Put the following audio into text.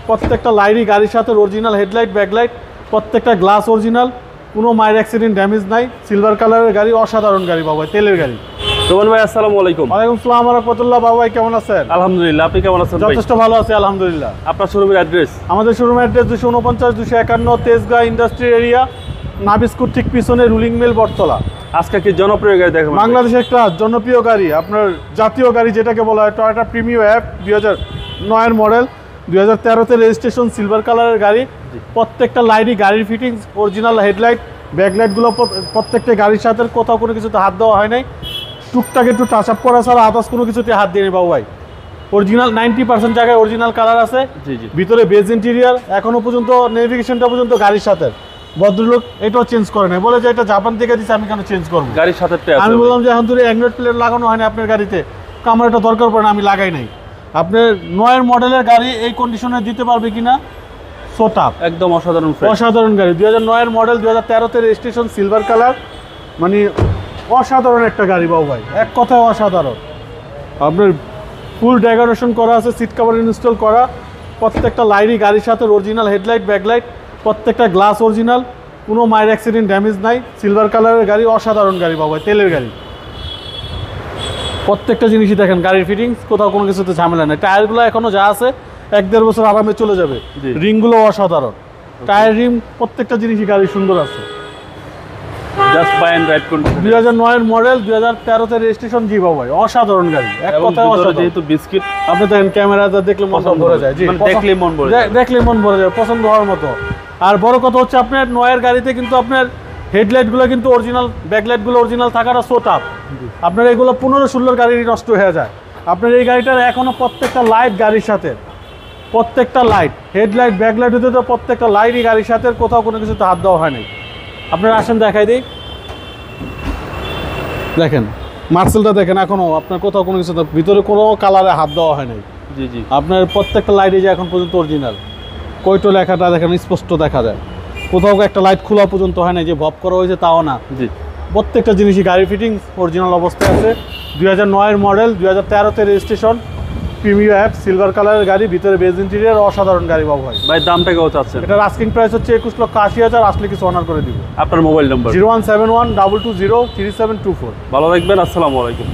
প্রত্যেকটা লাইটই গাড়ির সাথে অরিজিনাল হেডলাইট, ব্যাকলাইট, প্রত্যেকটা গ্লাস অরিজিনাল, কোনো মাইর অ্যাক্সিডেন্ট ড্যামেজ নাই। সিলভার কালারের গাড়ি, অসাধারণ গাড়ি বাবা, তেলের গাড়ি। রোমান ভাই আসসালামু আলাইকুম। ওয়ালাইকুম আসসালাম ওয়া রাহমাতুল্লাহ। বাবা ভাই কেমন আছেন? আলহামদুলিল্লাহ, আপনি কেমন আছেন? যথেষ্ট ভালো আছি আলহামদুলিল্লাহ। আপনার শোরুমের অ্যাড্রেস? আমাদের শোরুমের অ্যাড্রেস 249-251 তেজগাঁ ইন্ডাস্ট্রি এরিয়া, নাবিস্কুর ঠিক পিছনে রুলিং মিল বটতলা। আজকে কি জনপ্রিয় গাড়ি দেখাবেন? বাংলাদেশের একটা জনপ্রিয় গাড়ি, আপনার জাতীয় গাড়ি যেটাকে বলা হয়, টয়োটা প্রিমিও অ্যাপ 2009 মডেল, 2013-তে রেজিস্ট্রেশন, সিলভার কালারের গাড়ি। প্রত্যেকটা লাইটই গাড়ির ফিটিংস, অরিজিনাল হেডলাইট, ব্যাকলাইটগুলো প্রত্যেকটা গাড়ির সাথে, কোথাও কোনো কিছুতে হাত দেওয়া হয় নাই। টুকটাক একটু টাচ আপ করা ছাড়া আদার্স কোনো কিছুতে হাত দিয়ে নেই বাবু ভাই। অরিজিনাল 90% জায়গায় অরিজিনাল কালার আছে। জি জি। ভিতরে বেজ ইন্টেরিয়ার, এখনো পর্যন্ত নেভিগেশনটা পর্যন্ত গাড়ির সাথে। ভদ্রলোক এটাও চেঞ্জ করে নাই, বলে যে এটা জাপান থেকে দিচ্ছে, আমি কেন চেঞ্জ করবো? গাড়ির সাথে আমি বললাম যে এখন ধরে অ্যান্ড্রয়েড প্লেট লাগানো হয় না আপনার গাড়িতে, আমার এটা দরকার পড়ে না, আমি লাগাই নাই। আপনার 9 মডেলের গাড়ি এই কন্ডিশনে দিতে পারবে কিনা? সোটাপ, একদম অসাধারণ অসাধারণ গাড়ি। 2009 মডেল, 2013-তে রেজিস্ট্রেশন, সিলভার কালার, মানে অসাধারণ একটা গাড়ি বাবু ভাই, এক কথায় অসাধারণ। আপনার ফুল ডেকোরেশন করা আছে, সিট কভার ইনস্টল করা, প্রত্যেকটা লাইটই গাড়ির সাথে অরিজিনাল হেডলাইট, ব্যাকলাইট, প্রত্যেকটা গ্লাস অরিজিনাল, কোনো মাইর অ্যাক্সিডেন্ট ড্যামেজ নাই। সিলভার কালারের গাড়ি, অসাধারণ গাড়ি বাবু ভাই, তেলের গাড়ি। প্রত্যেকটা জিনিসই দেখেন, গাড়ির ফিটিংস, কোথাও কোনো কিছুতে ঝামেলা নেই। টায়ারগুলো এখনও যা আছে 1-1.5 বছর আরামে চলে যাবে। রিংগুলো অসাধারণ, টায়ার রিং, প্রত্যেকটা জিনিসই গাড়ি সুন্দর আছে। জাস্ট বাই এন্ড রাইড করুন। 2009 মডেল, 2013-তে রেজিস্ট্রেশন। জি বাবু ভাই, অসাধারণ গাড়ি, এক কথায় অসাধারণ। যেহেতু বিস্কিট, আপনি দেখেন ক্যামেরাতে দেখলে মন ভরে যায়। জি, দেখলেই মন ভরে যায়, দেখলেই মন ভরে যায়, পছন্দ হওয়ার মতো। আর বড় কথা হচ্ছে, আপনার 9-এর গাড়িতে কিন্তু আপনার হেডলাইটগুলো কিন্তু অরিজিনাল, ব্যাকলাইটগুলো অরিজিনাল থাকাটা সোটাপ। আপনার এগুলো 15-16 গাড়ি নষ্ট হয়ে যায়। আপনার এই গাড়িটার এখনো প্রত্যেকটা লাইট গাড়ির সাথে, প্রত্যেকটা লাইট, হেডলাইট, ব্যাকলাইট হতে তো প্রত্যেকটা লাইটই গাড়ির সাথে, কোথাও কোনো কিছুতে হাত দেওয়া হয় নাই। আপনার আসেন দেখাই দিই, দেখেন মার্সেলটা দেখেন, এখনো আপনার কোথাও কোনো কিছু, ভিতরে কোনো কালারে হাত দেওয়া হয় নাই। জি জি। আপনার প্রত্যেকটা লাইটে যে এখন পর্যন্ত অরিজিনাল, কয়টো লেখাটা দেখেন স্পষ্ট দেখা যায়, কোথাও একটা লাইট খোলা পর্যন্ত হয় না, যে ভব করা হয়েছে তাও না। জি, প্রত্যেকটা জিনিসই গাড়ির ফিটিংস অরিজিনাল অবস্থায় আছে। 2009 মডেল, 2013-তে রেজিস্ট্রেশন, প্রিমিও অ্যাপ, সিলভার কালারের গাড়ি, ভিতরে বেজ ইন্টেরিয়ার, অসাধারণ গাড়ি বাবু ভাই। ভাই দামটা কত চাচ্ছেন? এটার আস্কিং প্রাইস হচ্ছে 21,80,000, আসলে কিছু অনার করে দিব। আপনার মোবাইল নাম্বার? 0171 220 3724। ভালো থাকবেন, আসসালামু আলাইকুম।